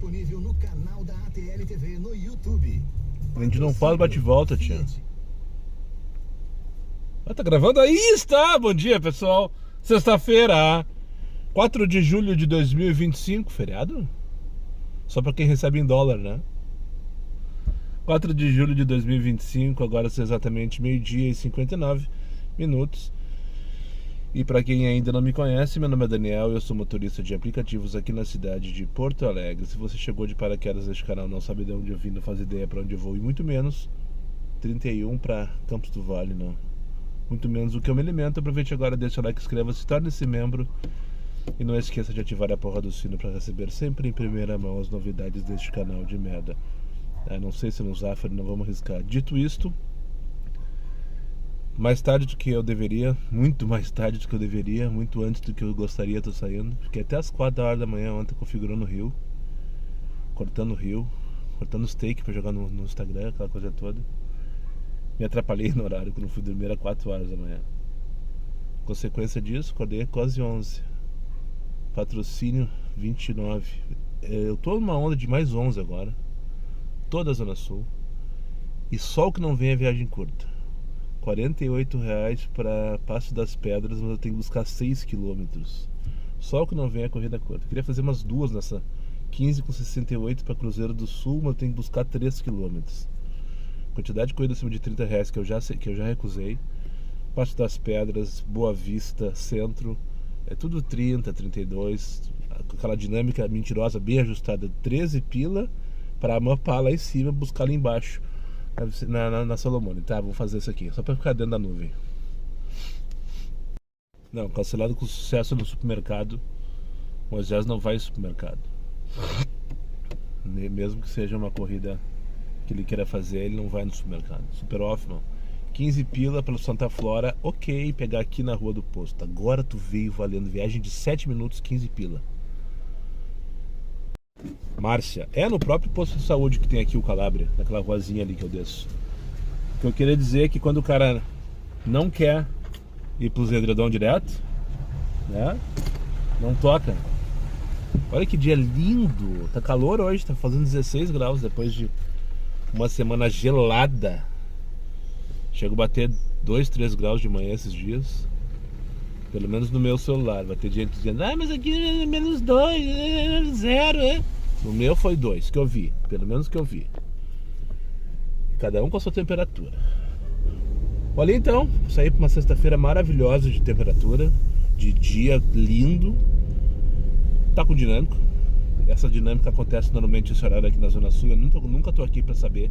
disponível no canal da ATL TV no YouTube. A gente não fala bate-volta, tia. Ah, tá gravando? Aí está! Bom dia, pessoal. Sexta-feira, 4 de julho de 2025. Feriado? Só pra quem recebe em dólar, né? 4 de julho de 2025. Agora são exatamente meio-dia e 59 minutos. E para quem ainda não me conhece, meu nome é Daniel, eu sou motorista de aplicativos aqui na cidade de Porto Alegre. Se você chegou de paraquedas neste canal, não sabe de onde eu vim, não faz ideia para onde eu vou, e muito menos 31 para Campos do Vale, não. Muito menos o que eu me alimento. Aproveite agora, deixa o like, inscreva-se, torne-se membro e não esqueça de ativar a porra do sino para receber sempre em primeira mão as novidades deste canal de merda. Não sei se no Zafari, não vamos arriscar. Dito isto, mais tarde do que eu deveria, muito mais tarde do que eu deveria, muito antes do que eu gostaria, tô saindo. Fiquei até as 4 horas da manhã ontem configurando o Rio, cortando steak pra jogar no Instagram, aquela coisa toda. Me atrapalhei no horário, quando fui dormir às 4 horas da manhã. Consequência disso, acordei quase 11. Patrocínio 29. Eu tô numa onda de mais 11 agora. Toda a Zona Sul. E só o que não vem é viagem curta. R$48 para Passo das Pedras, mas eu tenho que buscar 6 km. Só o que não vem é corrida curta. Queria fazer umas duas nessa 15,68 para Cruzeiro do Sul, mas eu tenho que buscar 3 km. Quantidade de corrida acima de R$30 que eu já recusei. Passo das Pedras, Boa Vista, Centro, é tudo 30, 32. Aquela dinâmica mentirosa, bem ajustada, 13 pila para amapar lá em cima, buscar lá embaixo. Na Solomone, tá? Vou fazer isso aqui, só pra ficar dentro da nuvem. Não, cancelado com sucesso no supermercado. Moisés não vai ao supermercado. Mesmo que seja uma corrida que ele queira fazer, ele não vai no supermercado. Super off, não. 15 pila pelo Santa Flora, ok, pegar aqui na Rua do Posto. Agora tu veio valendo viagem de 7 minutos, 15 pila. Márcia, é no próprio posto de saúde que tem aqui o Calabria, naquela ruazinha ali que eu desço. O que eu queria dizer é que quando o cara não quer ir pros edredom direto, né, não toca. Olha que dia lindo, tá calor hoje, tá fazendo 16 graus depois de uma semana gelada. Chego a bater 2, 3 graus de manhã esses dias. Pelo menos no meu celular. Vai ter gente dizendo, mas aqui é menos 2, 0, é? No meu foi 2, que eu vi. Pelo menos que eu vi. Cada um com a sua temperatura. Olha então, saí para uma sexta-feira maravilhosa de temperatura, de dia lindo. Tá com dinâmico. Essa dinâmica acontece normalmente esse horário aqui na Zona Sul. Eu nunca tô aqui para saber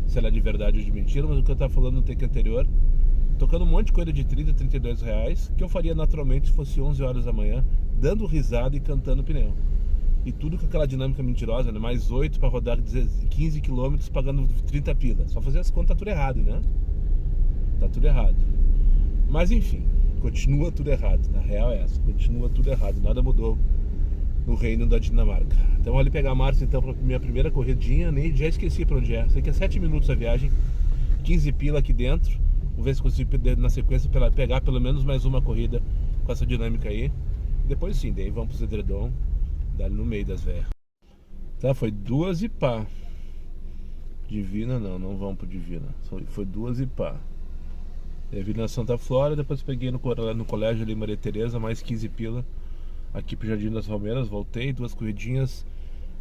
se ela é de verdade ou de mentira, mas o que eu tava falando no take anterior, tocando um monte de coisa de 30, 32 reais, que eu faria naturalmente se fosse 11 horas da manhã, dando risada e cantando pneu. E tudo com aquela dinâmica mentirosa, né? Mais 8 para rodar 15 km pagando 30 pila. Só fazer as contas, tá tudo errado, né? Tá tudo errado. Mas enfim, continua tudo errado. Na real é essa, continua tudo errado. Nada mudou no reino da Dinamarca. Então ali pegar a Márcia então pra minha primeira corridinha, nem já esqueci pra onde é. Sei que é 7 minutos a viagem, 15 pila aqui dentro. Vamos ver se consigo na sequência pegar pelo menos mais uma corrida com essa dinâmica aí. Depois sim, daí vamos pro edredom, dali no meio das velhas. Tá, foi 2 e pá. Divina não vamos pro Divina. Foi 2 e pá. Eu vi na Santa Flora, depois peguei no colégio ali Maria Tereza, mais 15 pila. Aqui pro Jardim das Palmeiras, voltei, 2 corridinhas,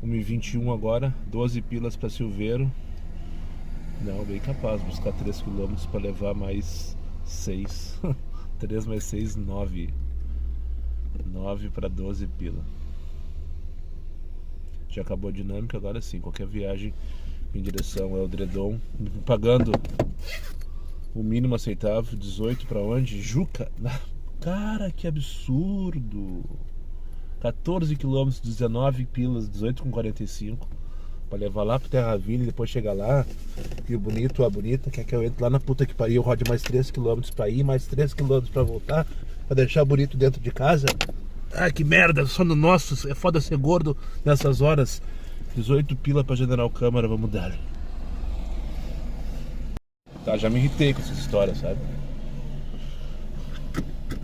1h21 agora, 12 pilas pra Silveiro. Não, bem capaz, buscar 3 km para levar mais 6. 3 mais 6, 9. 9 para 12 pila. Já acabou a dinâmica, agora sim, qualquer viagem em direção ao edredom, pagando o mínimo aceitável, 18 para onde? Juca. Cara, que absurdo. 14 km, 19 pilas, 18,45. Pra levar lá pro Terraville e depois chegar lá. E o bonito, a bonita, quer que eu entre lá na puta que pariu, rode mais 3 km pra ir, mais 3 km pra voltar, pra deixar o bonito dentro de casa. Ai, que merda, sono nosso, é foda ser gordo nessas horas. 18 pila pra General Câmara, vamos dar. Tá, já me irritei com essa história, sabe?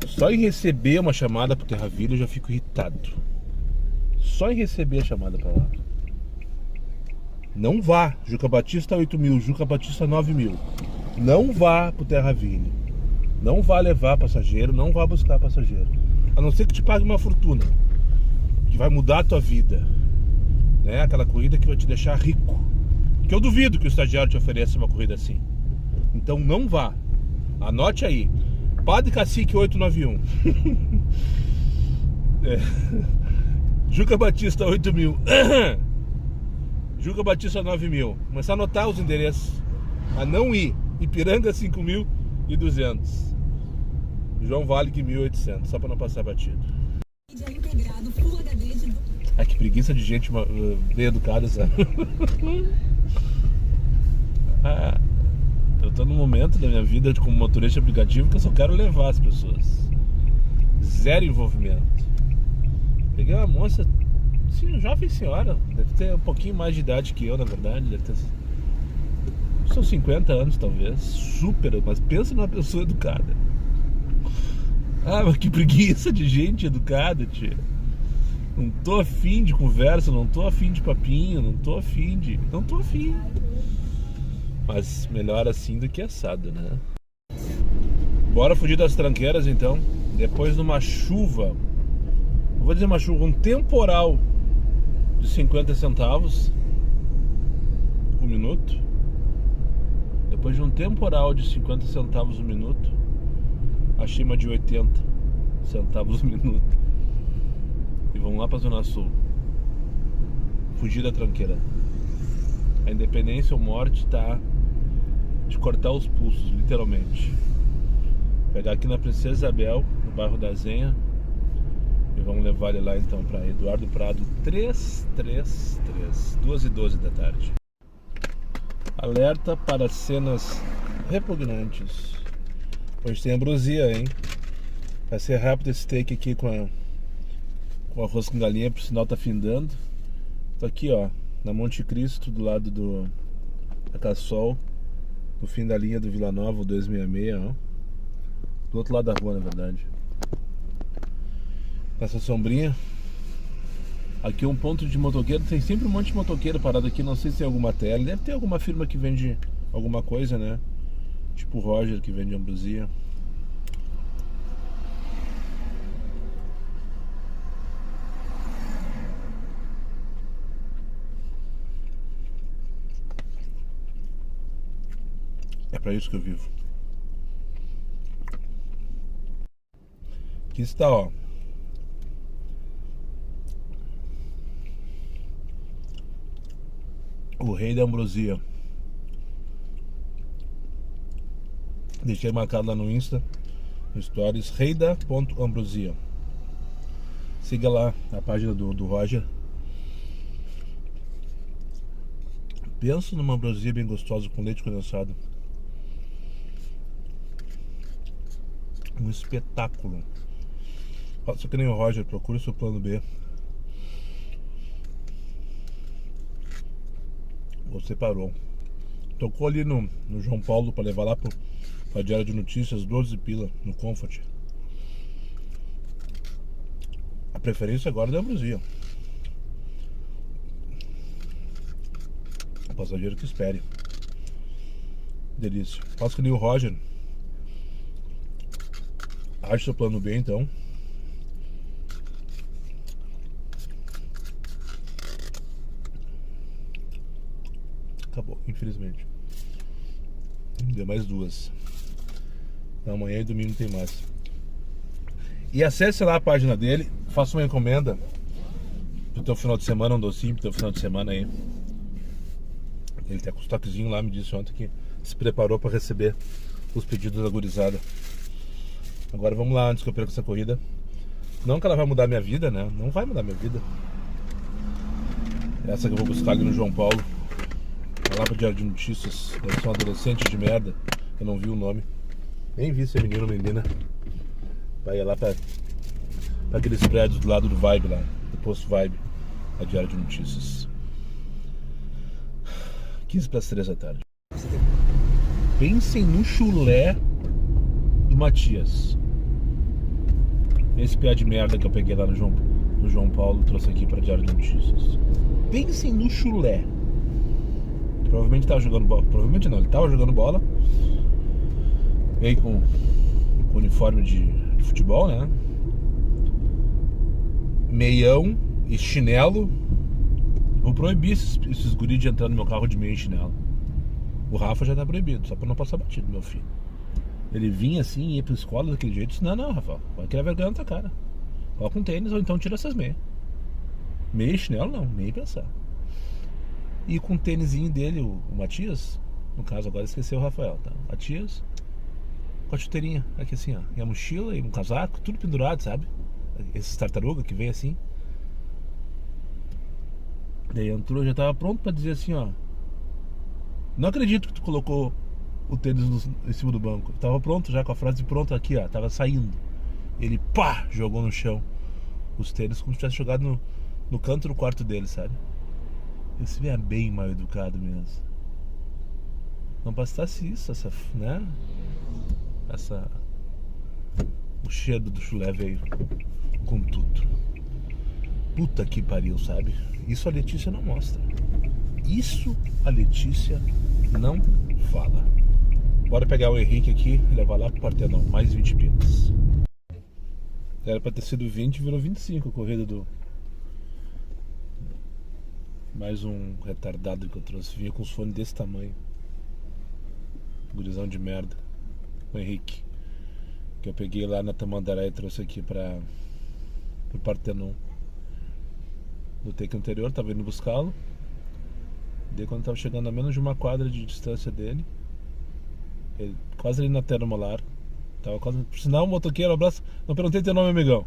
Só em receber uma chamada pro Terraville eu já fico irritado. Só em receber a chamada pra lá. Não vá. Juca Batista 8.000, Juca Batista 9.000. Não vá pro Terra Vini. Não vá levar passageiro, não vá buscar passageiro. A não ser que te pague uma fortuna, que vai mudar a tua vida, né? Aquela corrida que vai te deixar rico. Que eu duvido que o estagiário te ofereça uma corrida assim. Então não vá. Anote aí. Padre Cacique 891. Juca Batista 8.000. Juca Batista 9.000. Começar a anotar os endereços. A não ir. Ipiranga 5.200. João Vale 1.800. Só para não passar batido. Ai, que preguiça de gente bem educada, sabe? Eu tô num momento da minha vida como motorista aplicativo que eu só quero levar as pessoas. Zero envolvimento. Peguei uma moça, sim, jovem senhora, deve ter um pouquinho mais de idade que eu, na verdade. Deve ter... São 50 anos, talvez. Super, mas pensa numa pessoa educada. Mas que preguiça de gente educada, tia. Não tô afim de conversa, não tô afim de papinho, não tô afim. Mas melhor assim do que assado, né? Bora fugir das tranqueiras então. Depois de uma chuva, eu vou dizer uma chuva, um temporal de 50 centavos o minuto. Depois de um temporal de 50 centavos o minuto, achei uma de 80 centavos o minuto. E vamos lá pra Zona Sul. Fugir da tranqueira. A independência ou morte tá de cortar os pulsos, literalmente. Pegar aqui na Princesa Isabel, no bairro da Zenha, e vamos levar ele lá então para Eduardo Prado 333, 2h12 da tarde. Alerta para cenas repugnantes. Hoje tem ambrosia, hein? Vai ser rápido esse take aqui com arroz com galinha, por sinal tá findando. Tô aqui, ó, na Monte Cristo, do lado da Cassol, no fim da linha do Vila Nova, o 266, ó. Do outro lado da rua, na verdade. Essa sombrinha. Aqui é um ponto de motoqueiro. Tem sempre um monte de motoqueiro parado aqui. Não sei se tem alguma tele. Deve ter alguma firma que vende alguma coisa, né? Tipo o Roger, que vende ambrosia. É pra isso que eu vivo. Aqui está, ó. O rei da ambrosia. Deixei marcado lá no Insta, no Stories, reida.ambrosia. Siga lá a página do Roger. Penso numa ambrosia bem gostosa com leite condensado. Um espetáculo. Faça que nem o Roger, procure o seu plano B. Você parou. Tocou ali no João Paulo para levar lá pra Diário de Notícias, 12 pila no Comfort. A preferência agora é da ambrosia. O passageiro que espere. Delícia. Faça que nem o Roger. Ache seu plano B então. Acabou, infelizmente. Deu mais duas. Amanhã e domingo tem mais. E acesse lá a página dele. Faça uma encomenda pro teu final de semana, um docinho pro teu final de semana aí. Ele tá com os toquezinhos lá, me disse ontem que se preparou para receber os pedidos da gurizada. Agora vamos lá, antes que eu perca essa corrida. Não que ela vai mudar minha vida, né? Não vai mudar minha vida. Essa que eu vou buscar ali no João Paulo. Vai lá pro Diário de Notícias. Deve ser um adolescente de merda. Eu não vi o nome. Nem vi se é menino ou menina. Vai lá pra aqueles prédios do lado do Vibe lá. Do posto Vibe. A Diário de Notícias. 15:03 da tarde. Pensem no chulé do Matias. Esse piá de merda que eu peguei lá no João Paulo, trouxe aqui pra Diário de Notícias. Pensem no chulé. Provavelmente tava jogando bola. Provavelmente não, ele tava jogando bola. Veio com uniforme de futebol, né? Meião e chinelo. Vou proibir esses guris de entrar no meu carro de meia e chinelo. O Rafa já tá proibido, só pra não passar batido, meu filho. Ele vinha assim, ia pra escola daquele jeito. Disse, não, Rafa, vai criar vergonha na tua cara. Coloca um tênis ou então tira essas meias. Meia e chinelo não, meia e pensar. E com o tênisinho dele, o Matias, no caso agora esqueceu o Rafael, tá? Matias, com a chuteirinha, aqui assim, ó. E a mochila e um casaco, tudo pendurado, sabe? Esses tartaruga que vem assim. Daí entrou, já tava pronto pra dizer assim, ó. Não acredito que tu colocou o tênis em cima do banco. Tava pronto já, com a frase pronta aqui, ó. Tava saindo. Ele, pá, jogou no chão os tênis como se tivesse jogado no canto do quarto dele, sabe? Esse é bem mal educado mesmo. Não bastasse isso, né? O cheiro do chulé veio com tudo. Puta que pariu, sabe? Isso a Letícia não mostra. Isso a Letícia não fala. Bora pegar o Henrique aqui e levar lá pro Partenão. Mais 20 pilas. Era pra ter sido 20, virou 25 a corrida do... Mais um retardado que eu trouxe. Vinha com os fones desse tamanho. Gurizão de merda. O Henrique. Que eu peguei lá na Tamandaré e trouxe aqui pro Partenon. No take anterior, tava indo buscá-lo. Daí quando tava chegando a menos de uma quadra de distância dele, ele, quase ali na termolar, tava quase. Por sinal, o motoqueiro, abraço. Não perguntei teu nome, amigão.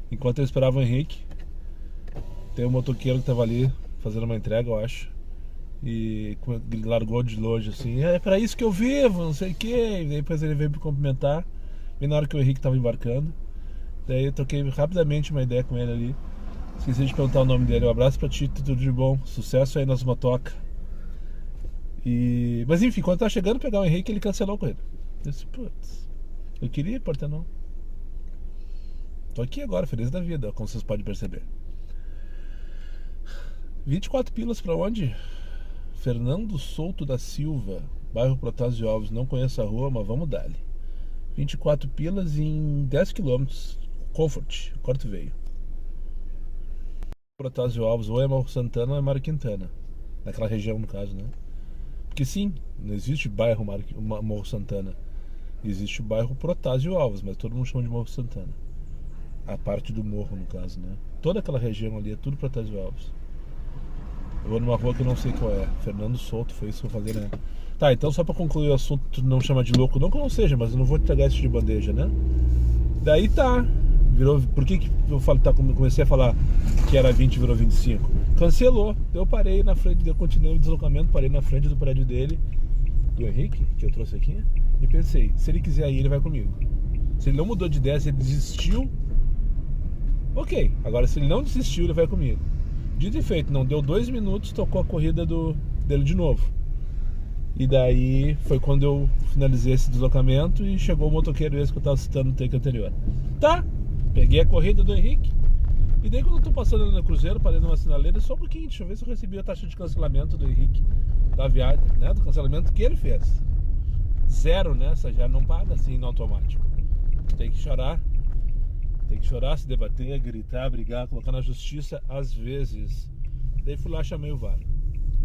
Enquanto eu esperava o Henrique, tem um motoqueiro que tava ali fazendo uma entrega, eu acho. E ele largou de longe assim, é pra isso que eu vivo, não sei o que. E depois ele veio me cumprimentar, bem na hora que o Henrique tava embarcando. Daí eu troquei rapidamente uma ideia com ele ali. Esqueci de perguntar o nome dele. Um abraço pra ti, tudo de bom. Sucesso aí nas motoca. Mas enfim, quando tava chegando pegar o Henrique, ele cancelou a corrida. Eu disse, putz, eu queria ir, Partenão. Tô aqui agora, feliz da vida, como vocês podem perceber. 24 pilas pra onde? Fernando Souto da Silva, bairro Protásio Alves. Não conheço a rua, mas vamos dar-lhe. 24 pilas em 10 km. Comfort, quarto veio. Protásio Alves, ou é Morro Santana ou é Mário Quintana. Naquela região, no caso, né? Porque sim, não existe bairro Morro Santana. Existe o bairro Protásio Alves, mas todo mundo chama de Morro Santana. A parte do morro, no caso, né? Toda aquela região ali é tudo Protásio Alves. Eu vou numa rua que eu não sei qual é. Fernando Souto, foi isso que eu falei, né? Tá, então só pra concluir o assunto, tu não chama de louco, não que eu não seja, mas eu não vou te pegar isso de bandeja, né? Daí tá. Virou, por que eu comecei a falar que era 20 e virou 25? Cancelou. Eu parei na frente, eu continuei o deslocamento, parei na frente do prédio dele, do Henrique, que eu trouxe aqui, e pensei, se ele quiser ir, ele vai comigo. Se ele não mudou de ideia, se ele desistiu, ok. Agora, se ele não desistiu, ele vai comigo. Dito e feito, não deu 2 minutos, tocou a corrida dele de novo. E daí foi quando eu finalizei esse deslocamento e chegou o motoqueiro esse que eu tava citando no take anterior. Tá, peguei a corrida do Henrique. E daí quando eu tô passando ali no cruzeiro, parei numa sinaleira, só um pouquinho, deixa eu ver se eu recebi a taxa de cancelamento do Henrique, da viagem, né, do cancelamento que ele fez. 0, né, essa já não paga assim no automático. Tem que chorar, se debater, gritar, brigar, colocar na justiça às vezes. Daí fui lá, chamei o VAR.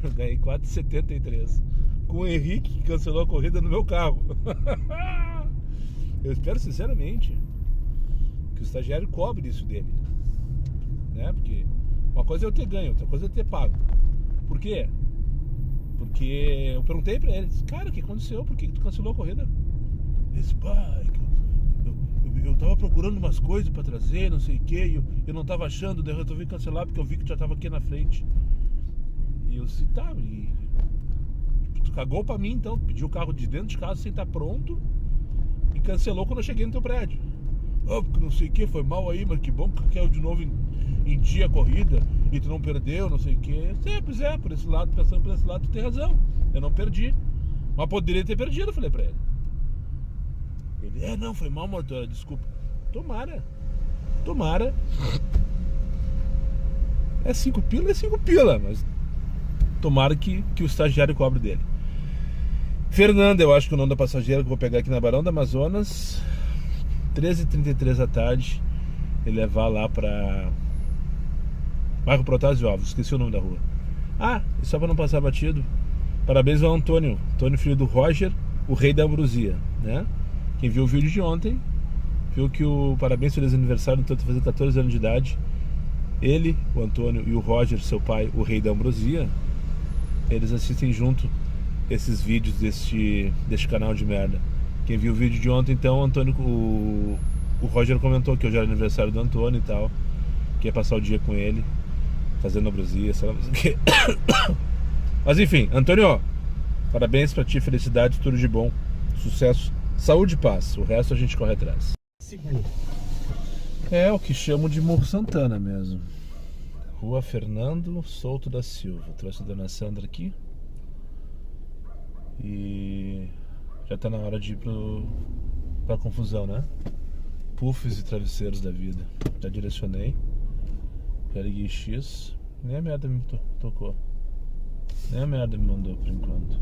Eu ganhei 4,73 com o Henrique, que cancelou a corrida no meu carro. Eu espero sinceramente que o estagiário cobre isso dele, né? Porque uma coisa é eu ter ganho, outra coisa é eu ter pago. Por quê? Porque eu perguntei pra ele, cara, o que aconteceu? Por que tu cancelou a corrida? Esse pai, eu tava procurando umas coisas pra trazer, não sei o que, eu não tava achando, daí eu resolvi cancelar porque eu vi que tu já tava aqui na frente. E eu disse, tá, tu cagou pra mim então, pediu o carro de dentro de casa sem estar pronto e cancelou quando eu cheguei no teu prédio. Porque não sei o que, foi mal aí, mas que bom que quer de novo em dia a corrida e tu não perdeu, não sei o que. Pois é, por esse lado, pensando por esse lado, tu tem razão, eu não perdi, mas poderia ter perdido, eu falei pra ele. Ele, não, foi mal, motora, desculpa. Tomara. É 5 pila, mas Tomara que o estagiário cobre dele. Fernanda, eu acho que o nome da passageira que eu vou pegar aqui na Barão do Amazonas, 13h33 da tarde, e levar lá pra Bairro Protásio Alves, esqueci o nome da rua. E só pra não passar batido, parabéns ao Antônio, filho do Roger, o rei da ambrosia, né? Quem viu o vídeo de ontem viu que o parabéns feliz aniversário, então tá fazendo 14 anos de idade. Ele, o Antônio, e o Roger, seu pai, o rei da ambrosia, eles assistem junto esses vídeos deste canal de merda. Quem viu o vídeo de ontem, então, o Roger comentou que hoje era aniversário do Antônio e tal, que ia passar o dia com ele, fazendo ambrosia, sei lá o que. Mas enfim, Antônio, parabéns pra ti, felicidade, tudo de bom, sucesso, saúde e paz. O resto a gente corre atrás. Seguro. É o que chamam de Morro Santana mesmo. Rua Fernando Souto da Silva. Trouxe a dona Sandra aqui. E já tá na hora de ir pra confusão, né? Puffs e travesseiros da vida. Já direcionei. Já liguei X. Nem a merda me tocou. Nem a merda me mandou por enquanto.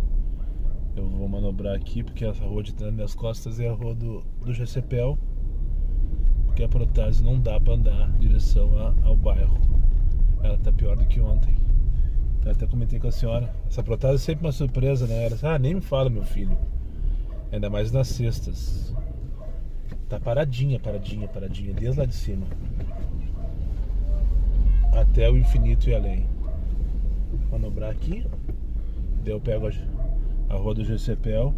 Eu vou manobrar aqui porque essa rua de trás das minhas costas é a rua do GCPEL. Porque a Protásio não dá pra andar em direção ao bairro. Ela tá pior do que ontem. Eu até comentei com a senhora. Essa Protásio é sempre uma surpresa, né? Ela disse, nem me fala, meu filho. Ainda mais nas sextas. Tá paradinha, desde lá de cima. Até o infinito e além. Vou manobrar aqui. Daí eu pego a rua do GCPEL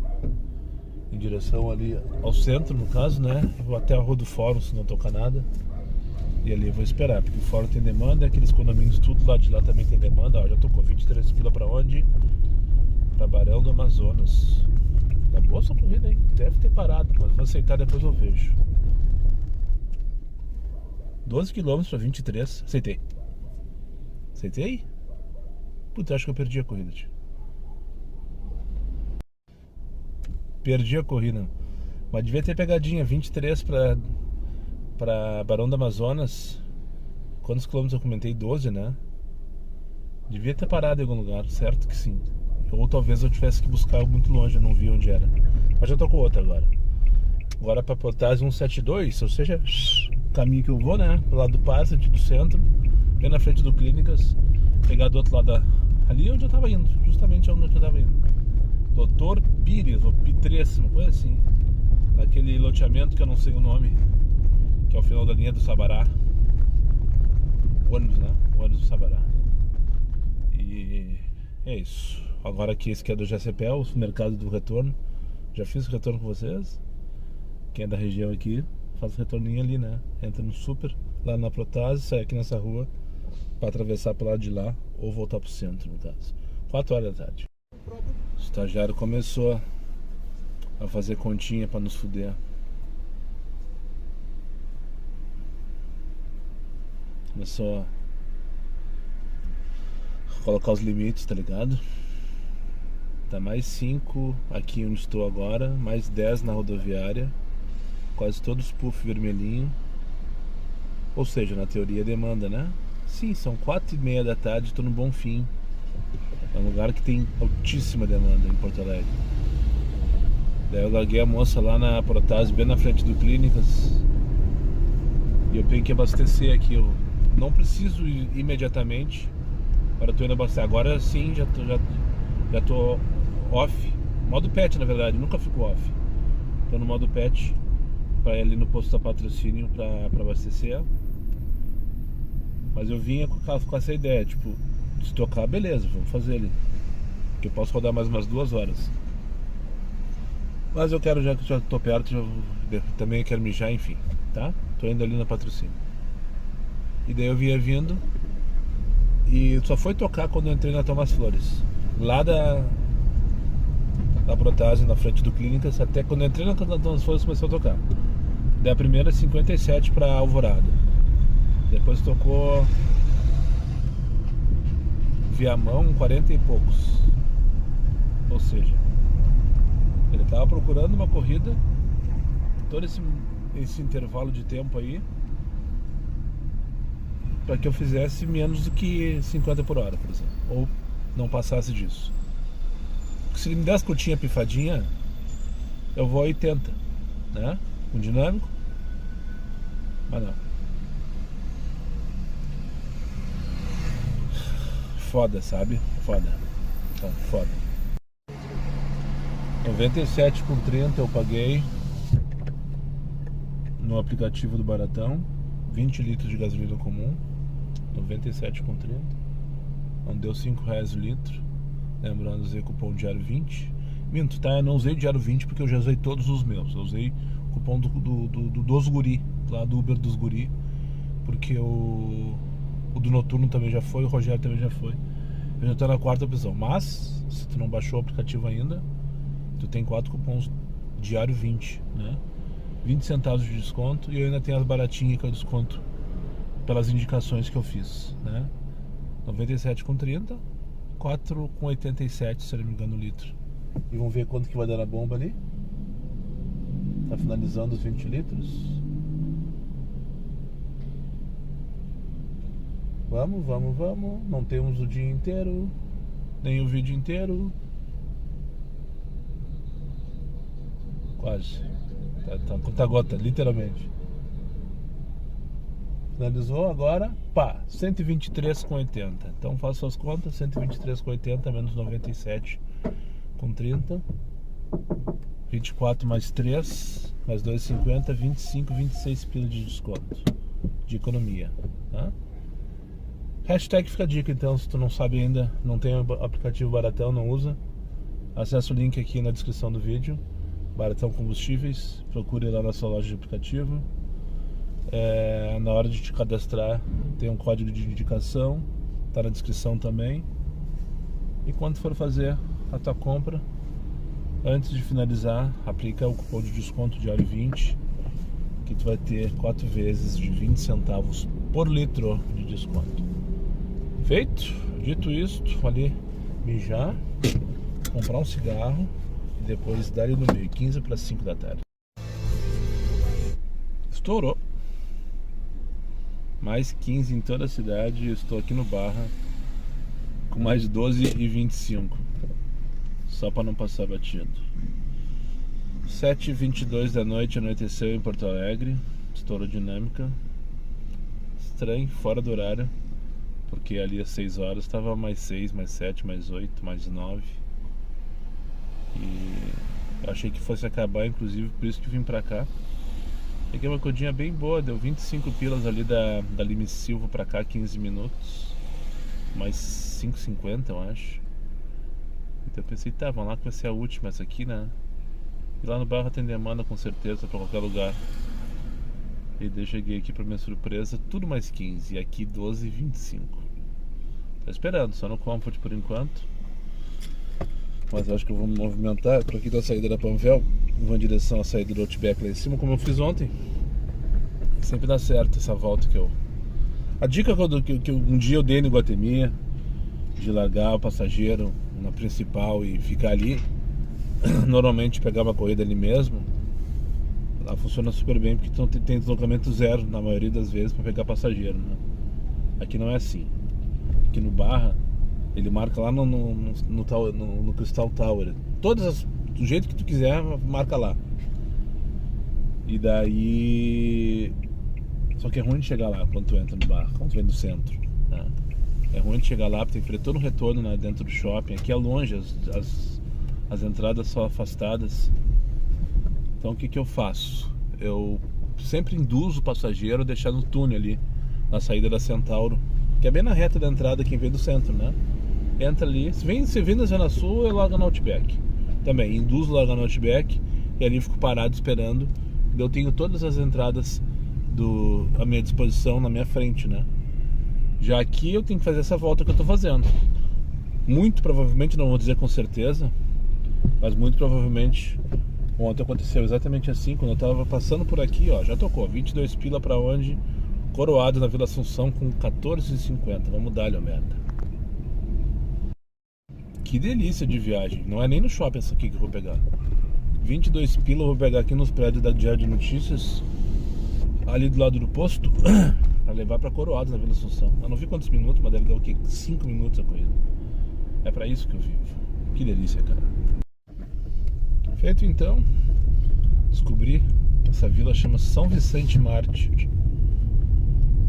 em direção ali ao centro, no caso, né? Eu vou até a rua do Fórum, se não tocar nada. E ali eu vou esperar, porque o Fórum tem demanda, aqueles condomínios tudo lá de lá também tem demanda. Ó, já tocou 23 pila pra onde? Pra Barão do Amazonas. Tá boa essa corrida, hein? Deve ter parado, mas vou aceitar, depois eu vejo. 12 km pra 23. Aceitei. Aceitei? Puta, acho que eu perdi a corrida, tio. Perdi a corrida. Mas devia ter pegadinha. 23 pra Barão do Amazonas. Quantos quilômetros eu comentei? 12, né? Devia ter parado em algum lugar, certo que sim. Ou talvez eu tivesse que buscar muito longe, eu não vi onde era. Mas já tô com outra agora. Agora pra Protásio 172, ou seja, o caminho que eu vou, né? Pro lado do Parque, do centro, bem na frente do Clínicas. Pegar do outro lado ali onde eu tava indo, justamente onde eu tava indo. Doutor Pires, ou P3, uma coisa assim. Naquele loteamento que eu não sei o nome, que é o final da linha do Sabará. Ônibus, né? O ônibus do Sabará. E é isso. Agora aqui esse aqui é do GCPEL, o mercado do retorno. Já fiz o retorno com vocês. Quem é da região aqui, faz o retorninho ali, né? Entra no super, lá na Protásio, sai aqui nessa rua para atravessar pro lado de lá ou voltar pro centro, no caso. 4 horas da tarde. O estagiário começou a fazer continha para nos fuder. Começou a colocar os limites, tá ligado? Tá mais 5 aqui onde estou agora, mais 10 na rodoviária, quase todos puff vermelhinho. Ou seja, na teoria demanda, né? Sim, são 4h30 da tarde, estou no Bonfim. É um lugar que tem altíssima demanda em Porto Alegre. Daí eu larguei a moça lá na Protásio, bem na frente do Clínicas. E eu tenho que abastecer aqui. Eu não preciso ir imediatamente. Agora eu tô indo abastecer. Agora sim, já tô off. Modo pet, na verdade, nunca fico off. Tô no modo pet pra ir ali no posto da Patrocínio pra abastecer. Mas eu vinha com essa ideia, tipo, se tocar, beleza, vamos fazer ali. Porque eu posso rodar mais umas 2 horas. Mas eu quero, já que já tô perto, também quero mijar, enfim, tá? Tô indo ali na Patrocínio. E daí eu vinha vindo e só foi tocar quando eu entrei na Tomás Flores. Lá da Protásio, na frente do Clínicas, até quando eu entrei na Tomás Flores começou a tocar. Daí a primeira 57 pra Alvorada. Depois tocou Viamão, 40 e poucos. Ou seja, ele tava procurando uma corrida todo esse intervalo de tempo aí para que eu fizesse menos do que 50 por hora, por exemplo. Ou não passasse disso. Porque se ele me der as curtinhas pifadinha, eu vou a 80, né? Com dinâmico. Mas não. Foda, sabe? Foda. Então, foda. 97,30 eu paguei no aplicativo do Baratão. 20 litros de gasolina comum. 97,30. Não deu R$5 o litro. Lembrando, usei cupom diário 20. Minto, tá? Eu não usei diário 20 porque eu já usei todos os meus. Eu usei o cupom dos guri, lá do Uber dos guri. Porque o do noturno também já foi, o Rogério também já foi. Eu já tô na 4ª opção. Mas, se tu não baixou o aplicativo ainda, tu tem 4 cupons diário 20, né? 20 centavos de desconto. E eu ainda tenho as baratinhas que eu desconto pelas indicações que eu fiz, né? 97,30, 4,87, se não me engano, o litro. E vamos ver quanto que vai dar na bomba ali. Tá finalizando os 20 litros. Vamos. Não temos o dia inteiro, nem o vídeo inteiro. Quase. Tá conta-gota, literalmente. Finalizou agora, pá, 123,80. Então faço as contas, 123,80 menos 97,30. 24 mais 3, mais 2,50, 25, 26 pila de desconto, de economia, tá? Hashtag fica a dica, então, se tu não sabe ainda, não tem o aplicativo Baratão, não usa, acessa o link aqui na descrição do vídeo. Baratão Combustíveis, procure lá na sua loja de aplicativo. Na hora de te cadastrar tem um código de indicação, tá na descrição também. E quando for fazer a tua compra, antes de finalizar, aplica o cupom de desconto diário 20, que tu vai ter 4 vezes de 20 centavos por litro de desconto. Feito? Dito isto, ali mijar, comprar um cigarro e depois dar ele no meio, 15 para 5 da tarde. Estourou. Mais 15 em toda a cidade. Eu estou aqui no Barra com mais 12,25, só para não passar batido. 7h22 da noite, anoiteceu em Porto Alegre. Estourou dinâmica. Estranho, fora do horário, porque ali às 6 horas estava mais 6, mais 7, mais 8, mais 9. E eu achei que fosse acabar, inclusive, por isso que vim pra cá. Peguei uma codinha bem boa, deu 25 pilas ali da Lime Silva pra cá, 15 minutos. Mais 5,50 eu acho. Então eu pensei, tá, vamos lá que vai ser a última essa aqui, né? E lá no Barra tem demanda com certeza pra qualquer lugar. E daí eu cheguei aqui, pra minha surpresa, tudo mais 15. E aqui 12,25. Tô esperando, só no Comfort por enquanto. Mas acho que eu vou me movimentar. Por aqui da saída da Panvel, vou em direção à saída do Outback lá em cima, como eu fiz ontem. Sempre dá certo essa volta que eu... A dica que um dia eu dei no Iguatemi, de largar o passageiro na principal e ficar ali, normalmente pegar uma corrida ali mesmo, ela funciona super bem, porque tem deslocamento zero na maioria das vezes para pegar passageiro, né? Aqui não é assim. Aqui no Barra, ele marca lá no Crystal Tower. Do jeito que tu quiser, marca lá. E daí... Só que é ruim de chegar lá quando tu entra no Barra, quando tu vem do centro, né? É ruim de chegar lá, porque tem que fazer todo um retorno, né, dentro do shopping. Aqui é longe, as entradas são afastadas. Então o que eu faço? Eu sempre induzo o passageiro a deixar no túnel ali, na saída da Centauro, que é bem na reta da entrada quem vem do centro, né? Entra ali, se vem da Zona Sul, eu largo no Outback. Também, induzo largar no Outback e ali fico parado esperando. Eu tenho todas as entradas à minha disposição, na minha frente, né? Já aqui eu tenho que fazer essa volta que eu tô fazendo. Muito provavelmente, não vou dizer com certeza, mas muito provavelmente ontem aconteceu exatamente assim. Quando eu tava passando por aqui, ó, já tocou 22 pila pra onde? Coroado na Vila Assunção com 14,50. Vamos dar-lhe, ó, merda. Que delícia de viagem. Não é nem no shopping essa aqui que eu vou pegar. 22 pila eu vou pegar aqui nos prédios da Diário de Notícias, ali do lado do posto, pra levar pra Coroado na Vila Assunção. Eu não vi quantos minutos, mas deve dar o quê? 5 minutos a corrida. É pra isso que eu vivo. Que delícia, cara. Feito então, descobri que essa vila chama São Vicente Mártir.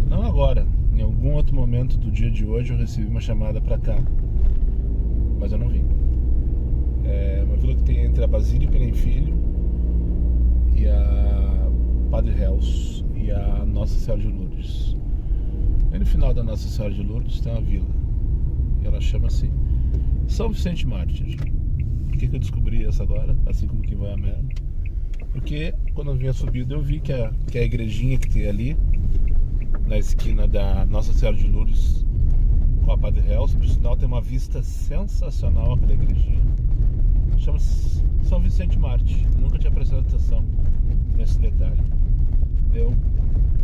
Não agora, em algum outro momento do dia de hoje eu recebi uma chamada pra cá, mas eu não vim. É uma vila que tem entre a Basílio Penem Filho e a Padre Réus e a Nossa Senhora de Lourdes. E no final da Nossa Senhora de Lourdes tem uma vila, e ela chama-se São Vicente Mártir. Por que eu descobri essa agora, assim como quem vai a merda? Porque quando eu vinha subindo eu vi que a igrejinha que tem ali na esquina da Nossa Senhora de Lourdes com a Padre Réus, por sinal tem uma vista sensacional aquela igrejinha, chama-se São Vicente Mártir. Nunca tinha prestado atenção nesse detalhe.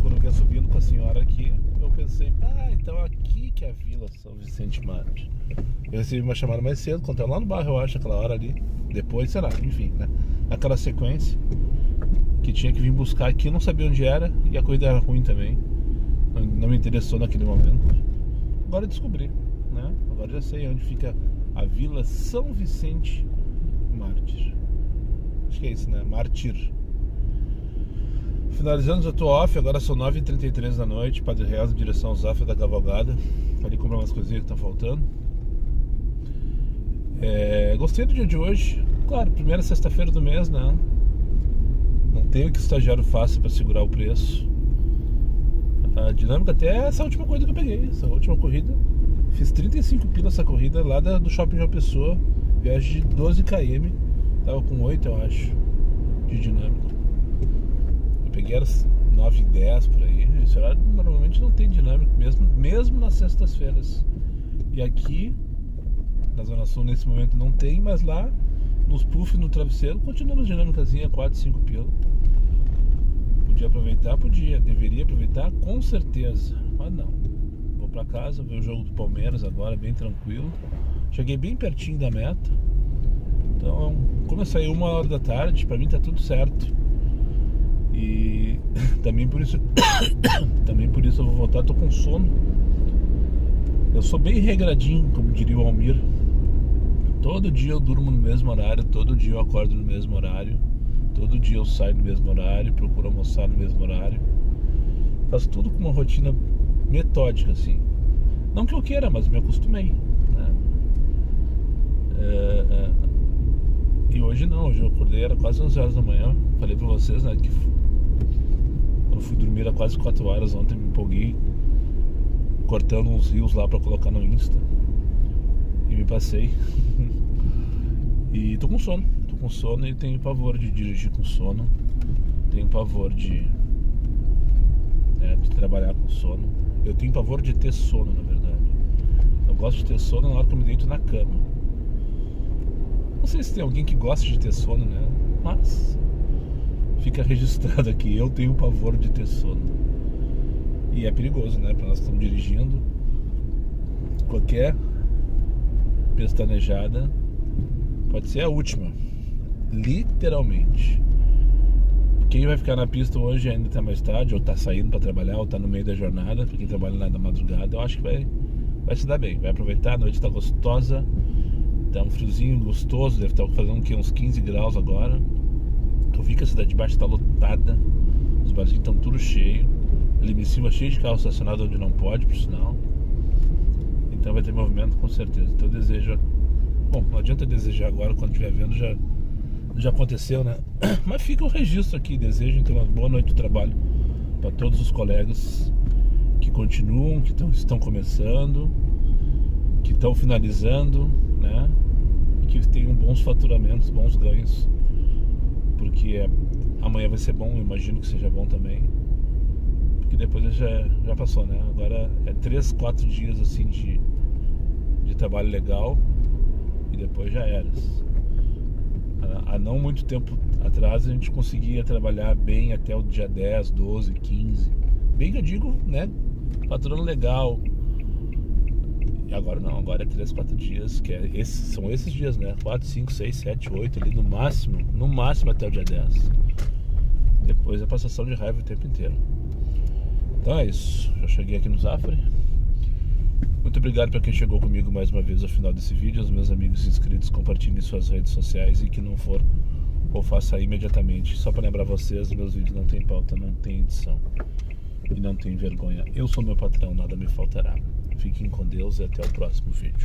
Quando eu vinha subindo com a senhora aqui, eu pensei, então aqui que é a vila São Vicente Mártir. Eu recebi uma chamada mais cedo, quando eu lá no bairro, eu acho, aquela hora ali. Depois, sei lá, enfim, né? Naquela sequência que tinha que vir buscar aqui, eu não sabia onde era, e a corrida era ruim também. Não me interessou naquele momento. Agora eu descobri, né? Agora já sei onde fica a vila São Vicente Mártir. Acho que é isso, né? Mártir. Finalizando, já tô off, agora são 9h33 da noite, Padre Réus, em direção ao Zafra da Cavalgada. Ali comprar umas coisinhas que estão faltando. Gostei do dia de hoje. Claro, primeira sexta-feira do mês, né? Não tem o que o estagiário faça para segurar o preço. A dinâmica até é essa última coisa que eu peguei, essa última corrida. Fiz 35 pila essa corrida lá do Shopping João Pessoa. Viagem de 12 km. Tava com 8, eu acho, de dinâmica. Eu peguei as 9h10 por aí. Esse horário normalmente não tem dinâmico, mesmo nas sextas-feiras. E aqui na Zona Sul nesse momento não tem, mas lá nos puffs, no travesseiro, continua nas dinâmicazinha 4, 5 pila. Podia aproveitar? Podia. Deveria aproveitar? Com certeza. Mas não. Vou pra casa, ver o jogo do Palmeiras agora, bem tranquilo. Cheguei bem pertinho da meta. Então, como eu saí 1h da tarde, pra mim tá tudo certo. E também por isso eu vou voltar, tô com sono. Eu sou bem regradinho, como diria o Almir. Todo dia eu durmo no mesmo horário, todo dia eu acordo no mesmo horário, todo dia eu saio no mesmo horário, procuro almoçar no mesmo horário. Faço tudo com uma rotina metódica, assim. Não que eu queira, mas me acostumei, né? E hoje não, hoje eu acordei, era quase 11 horas da manhã. Falei pra vocês, né, que eu fui dormir a quase 4 horas ontem, me empolguei cortando uns rios lá pra colocar no Insta e me passei. E tô com sono e tenho pavor de dirigir com sono. Tenho pavor de trabalhar com sono. Eu tenho pavor de ter sono, na verdade. Eu gosto de ter sono na hora que eu me deito na cama. Não sei se tem alguém que gosta de ter sono, né? Mas fica registrado aqui, eu tenho pavor de ter sono. E é perigoso, né? Pra nós que estamos dirigindo, qualquer pestanejada pode ser a última, literalmente. Quem vai ficar na pista hoje ainda tá mais tarde, ou tá saindo pra trabalhar, ou tá no meio da jornada, pra quem trabalha lá na madrugada, eu acho que vai se dar bem, vai aproveitar. A noite tá gostosa, tá um friozinho gostoso, deve estar fazendo uns 15 graus agora. Eu vi que a cidade de baixo tá lotada, os barzinhos estão tudo cheio, ali em cima cheio de carro estacionado onde não pode, por sinal. Então vai ter movimento com certeza. Então eu desejo, bom, não adianta desejar agora, quando estiver vendo já aconteceu, né? Mas fica o registro aqui, desejo então uma boa noite de trabalho para todos os colegas que continuam, que estão começando, que estão finalizando, né? E que tenham bons faturamentos, bons ganhos, porque amanhã vai ser bom, eu imagino que seja bom também, porque depois já passou, né? Agora é 3, 4 dias assim de trabalho legal e depois já era. Há não muito tempo atrás a gente conseguia trabalhar bem até o dia 10, 12, 15. Bem que eu digo, né? Faturando legal. E agora não, agora é 3, 4 dias, que são esses dias, né? 4, 5, 6, 7, 8 ali no máximo até o dia 10. Depois é passação de raiva o tempo inteiro. Então é isso, já cheguei aqui no Zafra. Muito obrigado para quem chegou comigo mais uma vez ao final desse vídeo. Aos meus amigos inscritos, compartilhem em suas redes sociais, e que não for, ou faça imediatamente. Só para lembrar vocês, meus vídeos não tem pauta, não tem edição e não tem vergonha. Eu sou meu patrão, nada me faltará. Fiquem com Deus e até o próximo vídeo.